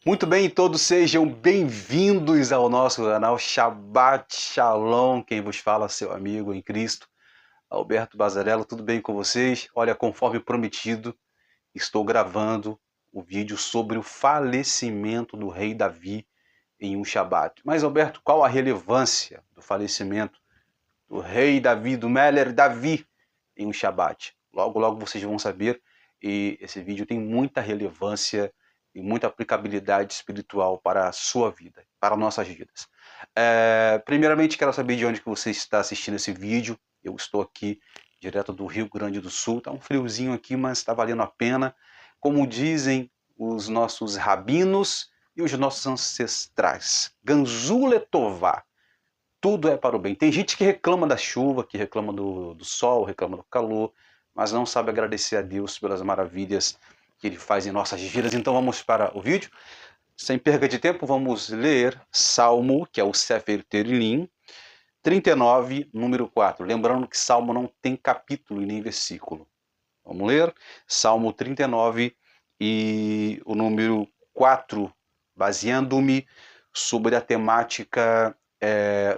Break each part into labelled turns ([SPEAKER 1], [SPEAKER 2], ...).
[SPEAKER 1] Muito bem, todos sejam bem-vindos ao nosso canal Shabbat Shalom. Quem vos fala, seu amigo em Cristo, Alberto Bazarello. Tudo bem com vocês? Olha, conforme prometido, estou gravando o vídeo sobre o falecimento do rei Davi em um Shabat. Mas, Alberto, qual a relevância do falecimento do rei Davi, do Meller Davi, em um Shabat? Logo, logo vocês vão saber, e esse vídeo tem muita relevância e muita aplicabilidade espiritual para a sua vida, para nossas vidas. Primeiramente, quero saber de onde que você está assistindo esse vídeo. Eu estou aqui direto do Rio Grande do Sul. Está um friozinho aqui, mas está valendo a pena. Como dizem os nossos rabinos e os nossos ancestrais, Ganzu Letová, tudo é para o bem. Tem gente que reclama da chuva, que reclama do sol, reclama do calor, mas não sabe agradecer a Deus pelas maravilhas que Ele faz em nossas vidas. Então vamos para o vídeo. Sem perda de tempo, vamos ler Salmo, que é o Sefer Terilim, 39, número 4. Lembrando que Salmo não tem capítulo e nem versículo. Vamos ler Salmo 39 e o número 4, baseando-me sobre a temática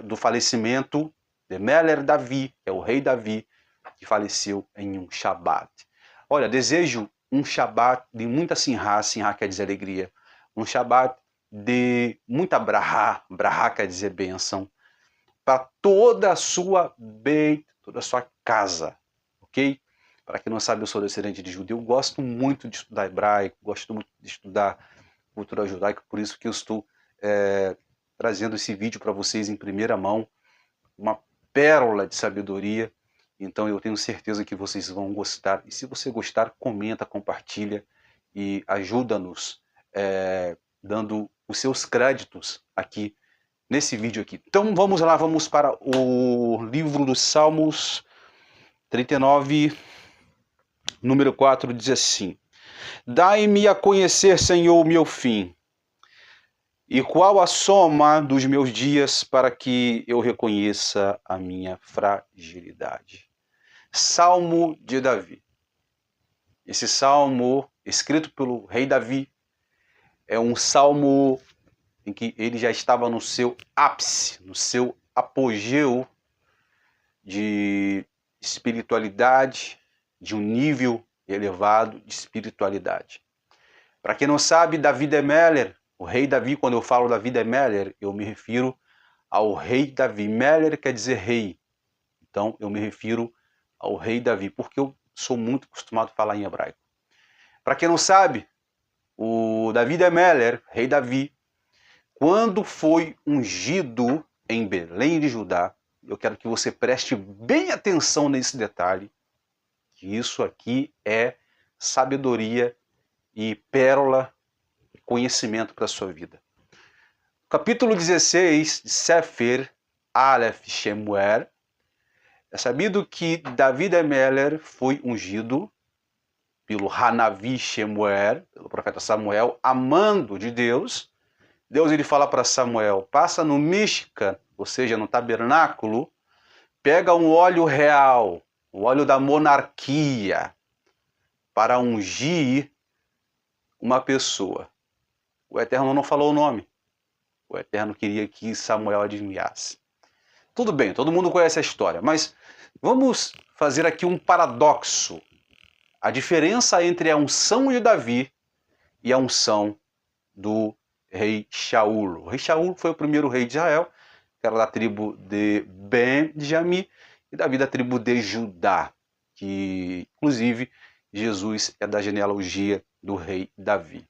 [SPEAKER 1] do falecimento de Meller Davi, que é o rei Davi, que faleceu em um Shabat. Olha, desejo um Shabat de muita Simha, Simha quer dizer alegria, um Shabat de muita Brahá, Brahá quer dizer bênção, para toda a sua Beit, toda a sua casa, ok? Para quem não sabe, eu sou descendente de judeu, gosto muito de estudar hebraico, gosto muito de estudar cultura judaica, por isso que eu estou trazendo esse vídeo para vocês em primeira mão, uma pérola de sabedoria. Então eu tenho certeza que vocês vão gostar. E se você gostar, comenta, compartilha e ajuda-nos dando os seus créditos aqui nesse vídeo aqui. Então vamos lá, vamos para o livro dos Salmos 39, número 4, diz assim: Dai-me a conhecer, Senhor, o meu fim, e qual a soma dos meus dias para que eu reconheça a minha fragilidade. Salmo de Davi. Esse salmo, escrito pelo rei Davi, é um salmo em que ele já estava no seu ápice, no seu apogeu de espiritualidade, de um nível elevado de espiritualidade. Para quem não sabe, Davi de Meller, o rei Davi, quando eu falo Davi de Meller, eu me refiro ao rei Davi. Meller quer dizer rei. Então eu me refiro ao rei Davi, porque eu sou muito acostumado a falar em hebraico. Para quem não sabe, o Davi de Meller, rei Davi, quando foi ungido em Belém de Judá, eu quero que você preste bem atenção nesse detalhe, que isso aqui é sabedoria e pérola, conhecimento para a sua vida. Capítulo 16 de Sefer Aleph Shemuel, é sabido que Davi de Meller foi ungido pelo Hanavi Shemuel, pelo profeta Samuel, amando de Deus. Deus ele fala para Samuel, passa no Mishkan, ou seja, no tabernáculo, pega um óleo real, o óleo da monarquia, para ungir uma pessoa. O Eterno não falou o nome. O Eterno queria que Samuel adivinhasse. Tudo bem, todo mundo conhece a história, mas vamos fazer aqui um paradoxo. A diferença entre a unção de Davi e a unção do rei Shaul. O rei Shaul foi o primeiro rei de Israel, que era da tribo de Benjamim, e Davi da tribo de Judá, que inclusive Jesus é da genealogia do rei Davi.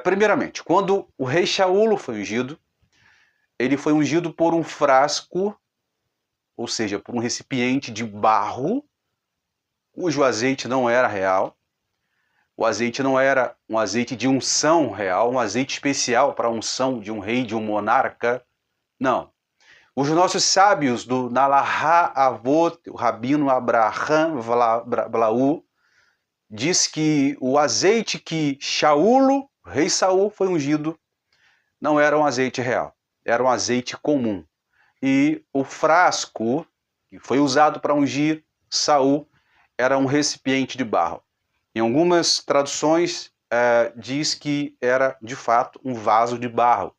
[SPEAKER 1] Primeiramente, quando o rei Shaul foi ungido, ele foi ungido por um frasco, ou seja, por um recipiente de barro, cujo azeite não era real. O azeite não era um azeite de unção real, um azeite especial para a unção de um rei, de um monarca. Não. Os nossos sábios do Nalaha Avot, o Rabino Abraham Blau, diz que o azeite que Shaul, o rei Saul, foi ungido, não era um azeite real, era um azeite comum. E o frasco que foi usado para ungir Saul era um recipiente de barro. Em algumas traduções, diz que era de fato um vaso de barro,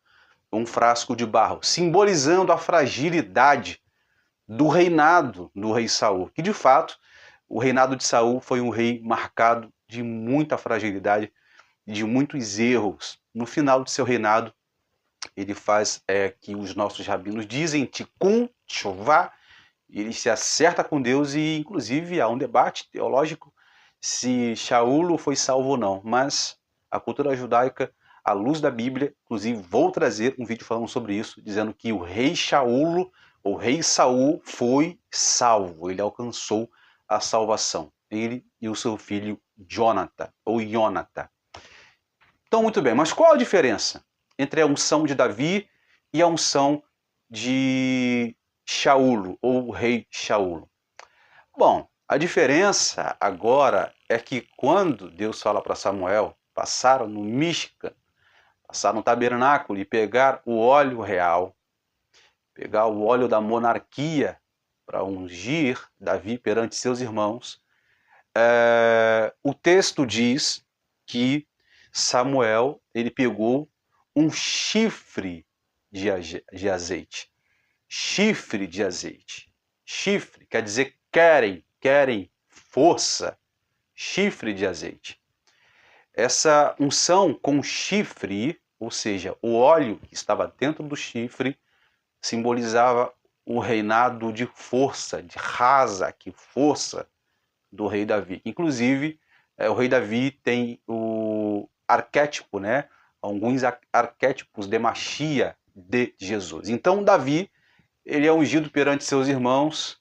[SPEAKER 1] um frasco de barro, simbolizando a fragilidade do reinado do rei Saul, que de fato o reinado de Saul foi um rei marcado de muita fragilidade, de muitos erros. No final de seu reinado, ele faz que os nossos rabinos dizem Tikkun Teshuvah, ele se acerta com Deus e inclusive há um debate teológico se Shaul foi salvo ou não, mas a cultura judaica, à luz da Bíblia, inclusive vou trazer um vídeo falando sobre isso, dizendo que o rei Shaul, o rei Saul, foi salvo, ele alcançou a salvação, ele e o seu filho Jonathan, ou Jonathan. Então, muito bem, mas qual a diferença entre a unção de Davi e a unção de Shaul, ou o rei Shaul? Bom, a diferença agora é que quando Deus fala para Samuel passar no Mishkan, passar no tabernáculo e pegar o óleo real, pegar o óleo da monarquia para ungir Davi perante seus irmãos, o texto diz que Samuel ele pegou um chifre de azeite. Chifre de azeite. Chifre quer dizer querem força. Chifre de azeite. Essa unção com chifre, ou seja, o óleo que estava dentro do chifre, simbolizava o reinado de força, de Hazak, força do rei Davi. Inclusive, o rei Davi tem o arquétipo, né? Alguns arquétipos de Machia de Jesus. Então, Davi, ele é ungido perante seus irmãos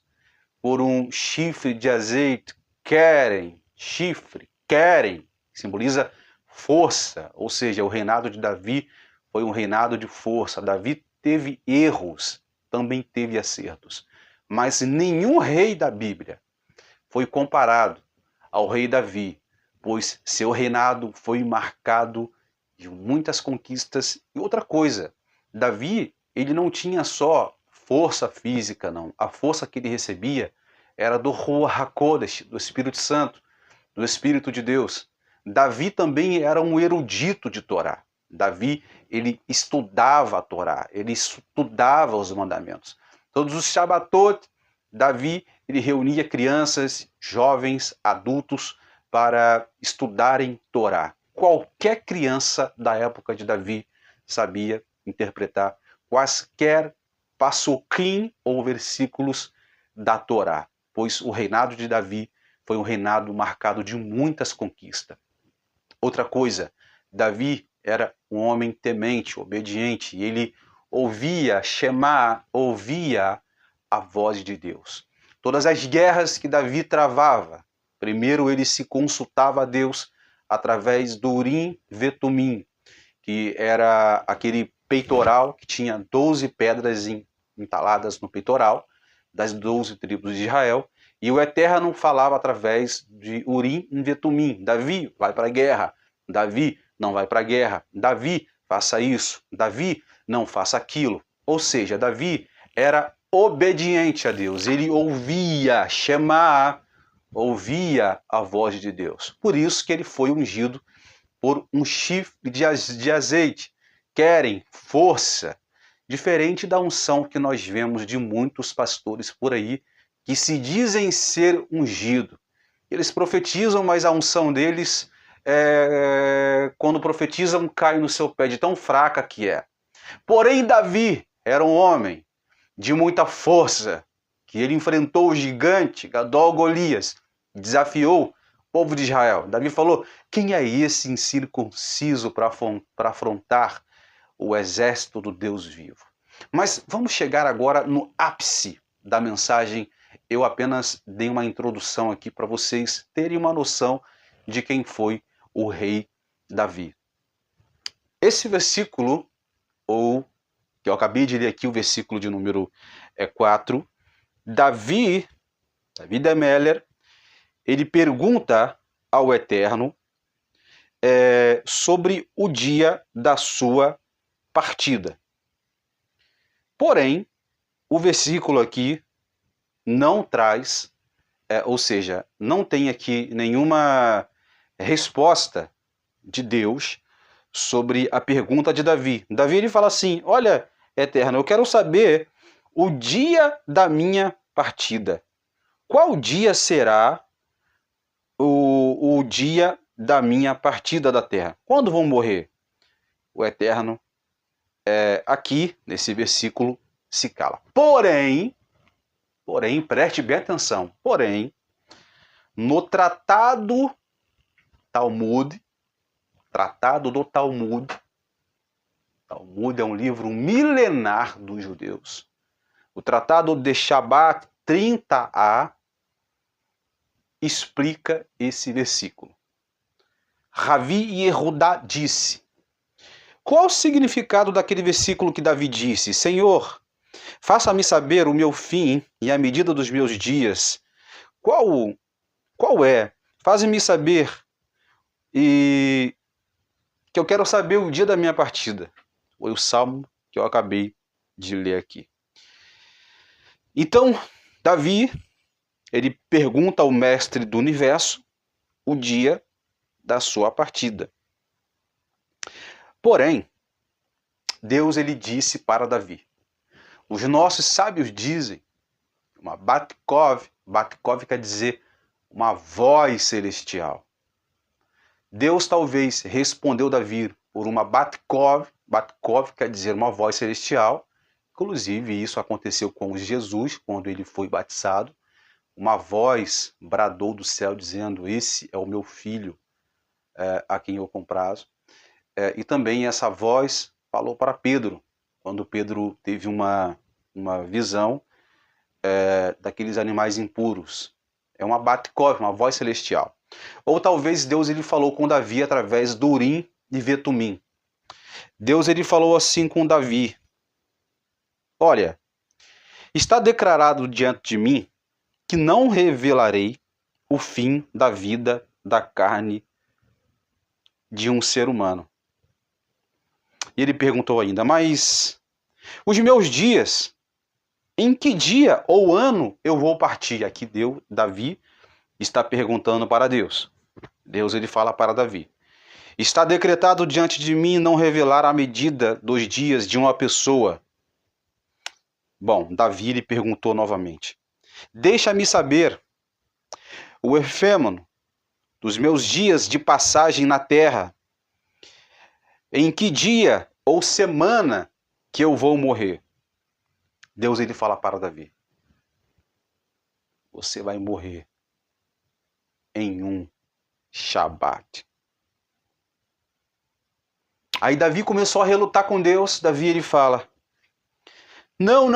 [SPEAKER 1] por um chifre de azeite. Chifre, simboliza força, ou seja, o reinado de Davi foi um reinado de força. Davi teve erros, também teve acertos, mas nenhum rei da Bíblia foi comparado ao rei Davi, pois seu reinado foi marcado de muitas conquistas. E outra coisa, Davi, ele não tinha só força física, não. A força que ele recebia era do Ruach HaKodesh, do Espírito Santo, do Espírito de Deus. Davi também era um erudito de Torá. Davi, ele estudava a Torá, ele estudava os mandamentos. Todos os Shabbatot, Davi, ele reunia crianças, jovens, adultos para estudarem Torá. Qualquer criança da época de Davi sabia interpretar quaisquer passuquim ou versículos da Torá, pois o reinado de Davi foi um reinado marcado de muitas conquistas. Outra coisa, Davi era um homem temente, obediente, e ele ouvia ouvia a voz de Deus. Todas as guerras que Davi travava, primeiro ele se consultava a Deus através do Urim Vetumim, que era aquele peitoral que tinha 12 pedras entaladas no peitoral das 12 tribos de Israel, e o Eterno falava através de Urim e Vetumim. Davi, vai para a guerra. Davi, não vai para a guerra. Davi, faça isso. Davi, não faça aquilo. Ou seja, Davi era obediente a Deus. Ele ouvia ouvia a voz de Deus. Por isso que ele foi ungido por um chifre de azeite. Querem força, diferente da unção que nós vemos de muitos pastores por aí, que se dizem ser ungido. Eles profetizam, mas a unção deles, quando profetizam, cai no seu pé de tão fraca que é. Porém, Davi era um homem de muita força, que ele enfrentou o gigante, Gadol Golias, desafiou o povo de Israel. Davi falou, quem é esse incircunciso para afrontar o exército do Deus vivo? Mas vamos chegar agora no ápice da mensagem. Eu apenas dei uma introdução aqui para vocês terem uma noção de quem foi o rei Davi. Esse versículo, ou que eu acabei de ler aqui, o versículo de número 4, Davi de Meller, ele pergunta ao Eterno sobre o dia da sua partida. Porém, o versículo aqui não traz, ou seja, não tem aqui nenhuma resposta de Deus sobre a pergunta de Davi. Davi ele fala assim: olha, Eterno, eu quero saber o dia da minha partida. Qual dia será o dia da minha partida da terra? Quando vou morrer? O Eterno, aqui nesse versículo, se cala. Porém, preste bem atenção, porém, no Tratado do Talmud é um livro milenar dos judeus. O Tratado de Shabat 30a explica esse versículo. Ravi Yehudá disse: qual o significado daquele versículo que Davi disse? Senhor, faça-me saber o meu fim e a medida dos meus dias. Qual é? Faze-me saber e que eu quero saber o dia da minha partida. Foi o salmo que eu acabei de ler aqui. Então, Davi, ele pergunta ao mestre do universo o dia da sua partida. Porém, Deus ele disse para Davi. Os nossos sábios dizem, uma Batkov quer dizer uma voz celestial. Deus talvez respondeu Davi por uma Batkov quer dizer uma voz celestial. Inclusive, isso aconteceu com Jesus, quando ele foi batizado. Uma voz bradou do céu dizendo: esse é o meu filho, a quem eu comprazo. E também essa voz falou para Pedro, quando Pedro teve uma visão daqueles animais impuros. É uma Batkov, uma voz celestial. Ou talvez Deus ele falou com Davi através do Urim e Vetumim. Deus ele falou assim com Davi: olha, está declarado diante de mim que não revelarei o fim da vida da carne de um ser humano. E ele perguntou ainda: mas os meus dias, em que dia ou ano eu vou partir? Aqui Davi está perguntando para Deus. Deus ele fala para Davi: está decretado diante de mim não revelar a medida dos dias de uma pessoa. Bom, Davi lhe perguntou novamente: deixa-me saber o efêmero dos meus dias de passagem na terra. Em que dia ou semana que eu vou morrer? Deus ele fala para Davi: você vai morrer em um Shabat. Aí Davi começou a relutar com Deus. Davi ele fala: não,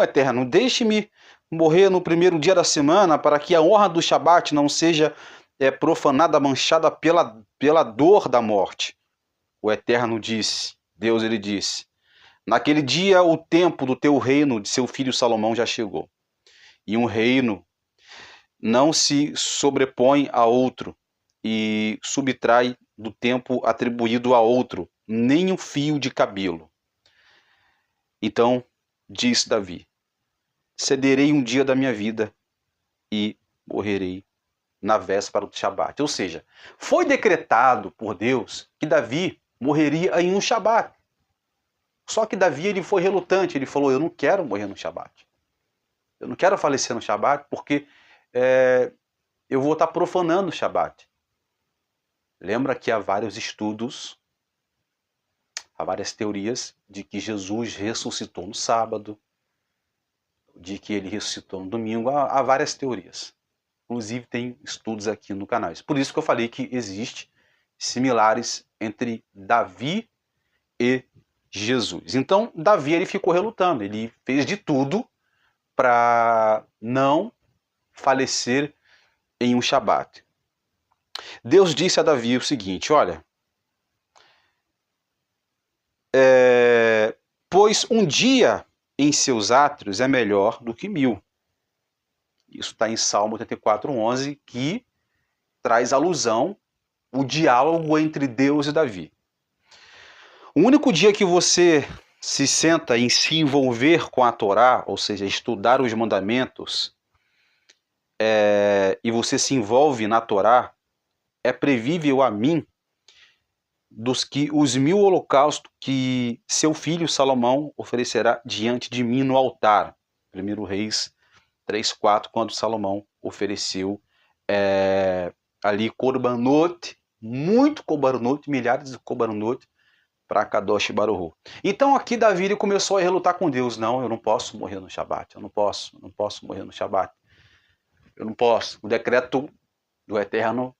[SPEAKER 1] Eterno, deixe-me morrer no primeiro dia da semana, para que a honra do Shabat não seja profanada, manchada pela dor da morte. O Eterno disse, Deus ele disse: naquele dia o tempo do teu reino de seu filho Salomão já chegou. E um reino não se sobrepõe a outro e subtrai do tempo atribuído a outro, nem um fio de cabelo. Então, diz Davi: cederei um dia da minha vida e morrerei na véspera do Shabat. Ou seja, foi decretado por Deus que Davi morreria em um Shabat. Só que Davi ele foi relutante, ele falou: eu não quero morrer no Shabat. Eu não quero falecer no Shabat porque eu vou estar profanando o Shabat. Lembra que há vários estudos, há várias teorias de que Jesus ressuscitou no sábado, de que ele ressuscitou no domingo, há várias teorias. Inclusive tem estudos aqui no canal. Por isso que eu falei que existe similares entre Davi e Jesus. Então Davi ele ficou relutando, ele fez de tudo para não falecer em um Shabat. Deus disse a Davi o seguinte: olha, pois um dia em seus átrios é melhor do que 1000. Isso está em Salmo 84:11, que traz alusão o diálogo entre Deus e Davi. O único dia que você se senta em se envolver com a Torá, ou seja, estudar os mandamentos, e você se envolve na Torá, é prevível a mim dos que os 1000 holocaustos que seu filho Salomão oferecerá diante de mim no altar. 1 Reis 3:4, quando Salomão ofereceu ali korbanot, muito korbanot, milhares de korbanot para Kadosh Baruch. Então aqui Davi ele começou a relutar com Deus. Não, eu não posso morrer no Shabat, eu não posso morrer no Shabat. Eu não posso. O decreto do Eterno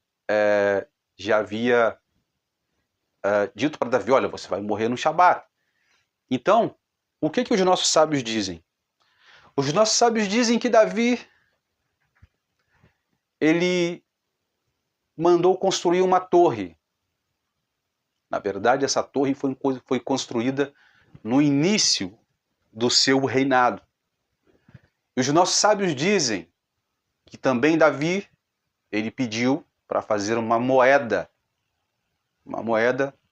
[SPEAKER 1] já havia dito para Davi, olha, você vai morrer no Shabat. Então, o que os nossos sábios dizem? Os nossos sábios dizem que Davi ele mandou construir uma torre. Na verdade, essa torre foi construída no início do seu reinado. E os nossos sábios dizem que também Davi ele pediu para fazer uma moeda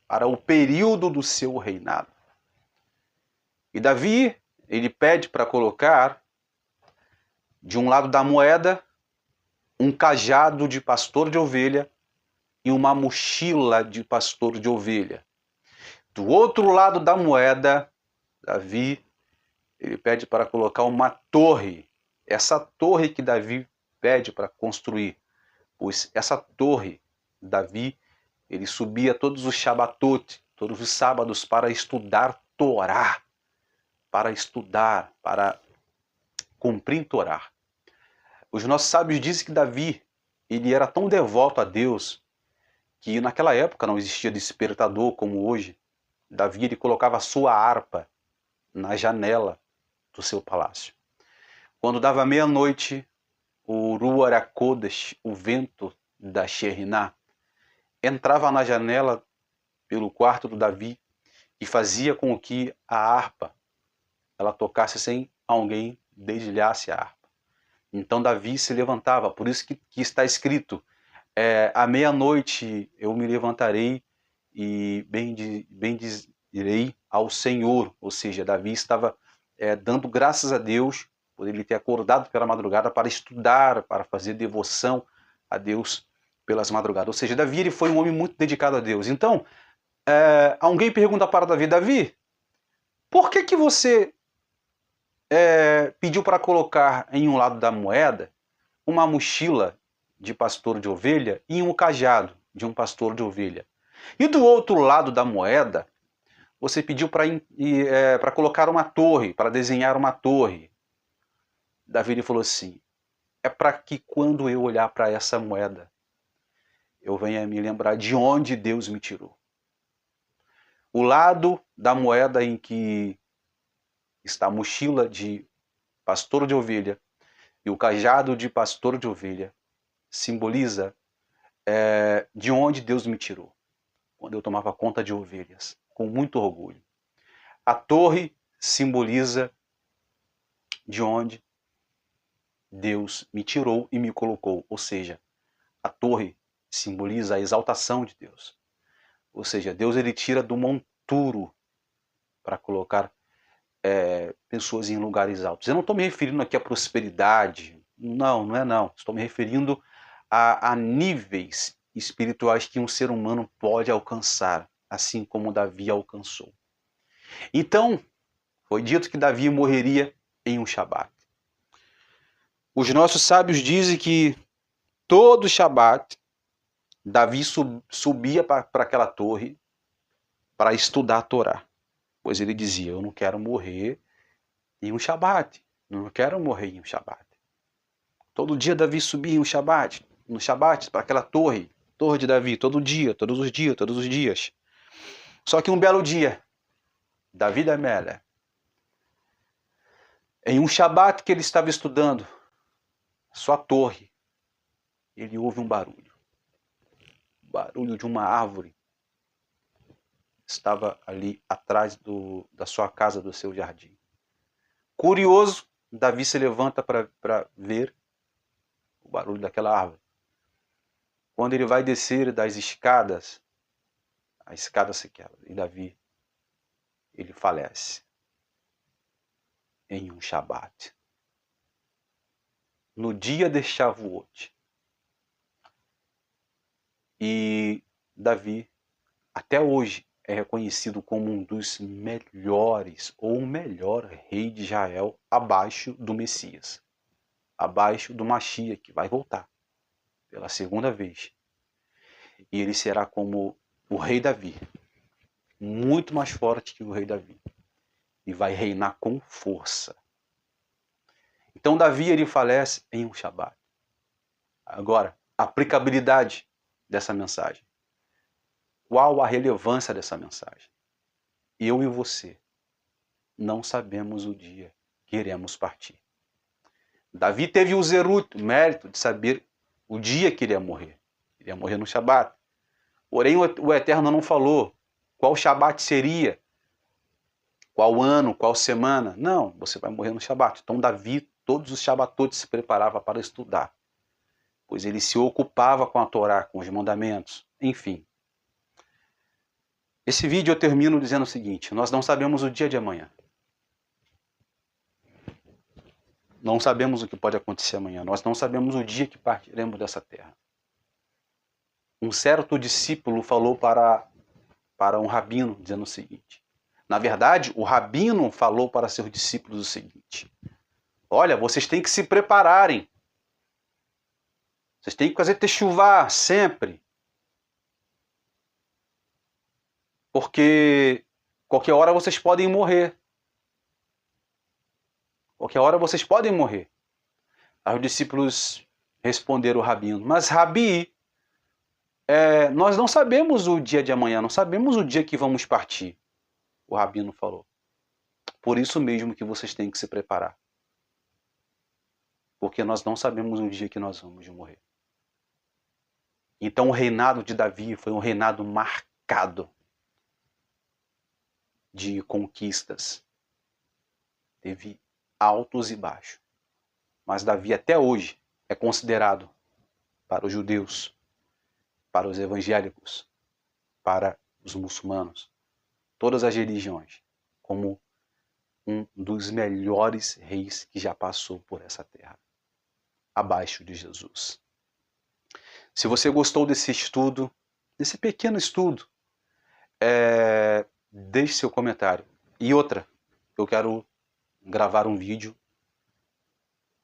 [SPEAKER 1] para o período do seu reinado. E Davi ele pede para colocar de um lado da moeda um cajado de pastor de ovelha e uma mochila de pastor de ovelha. Do outro lado da moeda, Davi ele pede para colocar uma torre. Essa torre que Davi pede para construir, pois essa torre, Davi, ele subia todos os Shabatot, todos os sábados para estudar Torá, para cumprir Torá. Os nossos sábios dizem que Davi ele era tão devoto a Deus que naquela época não existia despertador como hoje. Davi ele colocava a sua harpa na janela do seu palácio. Quando dava meia-noite, o Ruach HaKodesh, o vento da Sheriná, entrava na janela pelo quarto do Davi e fazia com que a harpa ela tocasse sem alguém dedilhasse a harpa. Então Davi se levantava, por isso que está escrito, à meia-noite eu me levantarei e bendirei ao Senhor. Ou seja, Davi estava dando graças a Deus por ele ter acordado pela madrugada para estudar, para fazer devoção a Deus pelas madrugadas. Ou seja, Davi ele foi um homem muito dedicado a Deus. Então, alguém pergunta para Davi, Davi, por que você pediu para colocar em um lado da moeda uma mochila de pastor de ovelha e um cajado de um pastor de ovelha? E do outro lado da moeda, você pediu para colocar uma torre, para desenhar uma torre. Davi ele falou assim, é para que quando eu olhar para essa moeda, eu venha me lembrar de onde Deus me tirou. O lado da moeda em que está a mochila de pastor de ovelha e o cajado de pastor de ovelha simboliza de onde Deus me tirou, quando eu tomava conta de ovelhas, com muito orgulho. A torre simboliza de onde Deus me tirou e me colocou, ou seja, a torre simboliza a exaltação de Deus. Ou seja, Deus ele tira do monturo para colocar pessoas em lugares altos. Eu não estou me referindo aqui à prosperidade, não é não. Estou me referindo a níveis espirituais que um ser humano pode alcançar, assim como Davi alcançou. Então, foi dito que Davi morreria em um Shabat. Os nossos sábios dizem que todo Shabat, Davi subia para aquela torre para estudar a Torá. Pois ele dizia, eu não quero morrer em um Shabat. Não quero morrer em um Shabat. Todo dia Davi subia em um Shabat, no Shabat, para aquela torre de Davi, todo dia, todos os dias. Só que um belo dia, Davi da Mela, em um Shabat que ele estava estudando, sua torre, ele ouve um barulho. Barulho de uma árvore. Estava ali atrás da sua casa, do seu jardim. Curioso, Davi se levanta para ver o barulho daquela árvore. Quando ele vai descer das escadas, a escada se quebra e Davi, ele falece em um Shabat. No dia de Shavuot. E Davi, até hoje, é reconhecido como um dos melhores, ou o melhor rei de Israel, abaixo do Messias, abaixo do Mashiach, que vai voltar pela segunda vez. E ele será como o rei Davi, muito mais forte que o rei Davi, e vai reinar com força. Então Davi, ele falece em um Shabat. Agora, aplicabilidade dessa mensagem. Qual a relevância dessa mensagem? Eu e você não sabemos o dia que iremos partir. Davi teve o zerut, o mérito de saber o dia que iria morrer. Iria morrer no Shabat. Porém, o Eterno não falou qual Shabat seria, qual ano, qual semana. Não, você vai morrer no Shabat. Então Davi, todos os Shabatotes, se preparava para estudar, pois ele se ocupava com a Torá, com os mandamentos, enfim. Esse vídeo eu termino dizendo o seguinte: nós não sabemos o dia de amanhã. Não sabemos o que pode acontecer amanhã. Nós não sabemos o dia que partiremos dessa terra. Um certo discípulo falou para um rabino, dizendo o seguinte. Na verdade, o rabino falou para seus discípulos o seguinte: olha, vocês têm que se prepararem. Vocês têm que fazer techuvá sempre. Porque qualquer hora vocês podem morrer. Qualquer hora vocês podem morrer. Aí os discípulos responderam ao rabino: mas Rabi, nós não sabemos o dia de amanhã, não sabemos o dia que vamos partir. O rabino falou: por isso mesmo que vocês têm que se preparar. Porque nós não sabemos o dia que nós vamos morrer. Então o reinado de Davi foi um reinado marcado de conquistas. Teve altos e baixos. Mas Davi até hoje é considerado, para os judeus, para os evangélicos, para os muçulmanos, todas as religiões, como um dos melhores reis que já passou por essa terra, abaixo de Jesus. Se você gostou desse estudo, desse pequeno estudo, deixe seu comentário. E outra, eu quero gravar um vídeo,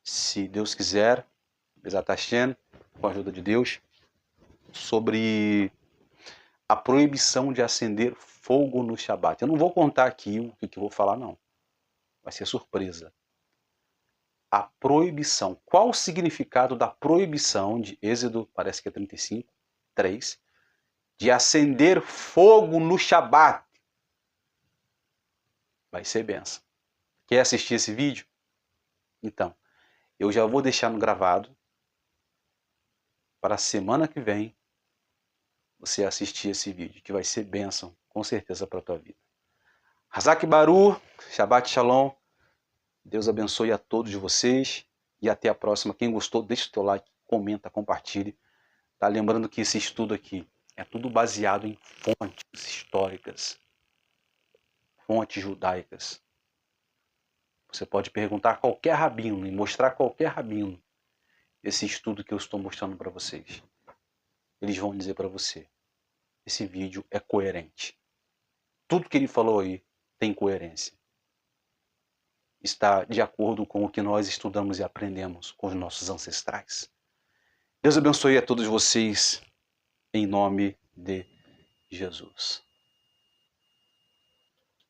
[SPEAKER 1] se Deus quiser, Bezat Hashem, com a ajuda de Deus, sobre a proibição de acender fogo no Shabat. Eu não vou contar aqui o que eu vou falar, não. Vai ser surpresa. A proibição. Qual o significado da proibição de Êxodo, parece que é 35, 3, de acender fogo no Shabat? Vai ser benção. Quer assistir esse vídeo? Então, eu já vou deixar no gravado para a semana que vem você assistir esse vídeo, que vai ser bênção, com certeza, para a tua vida. Hazak Baru, Shabbat Shalom. Deus abençoe a todos vocês e até a próxima. Quem gostou, deixa o teu like, comenta, compartilhe. Tá? Lembrando que esse estudo aqui é tudo baseado em fontes históricas, fontes judaicas. Você pode perguntar a qualquer rabino e mostrar a qualquer rabino esse estudo que eu estou mostrando para vocês. Eles vão dizer para você: esse vídeo é coerente. Tudo que ele falou aí tem coerência. Está de acordo com o que nós estudamos e aprendemos com os nossos ancestrais. Deus abençoe a todos vocês, em nome de Jesus.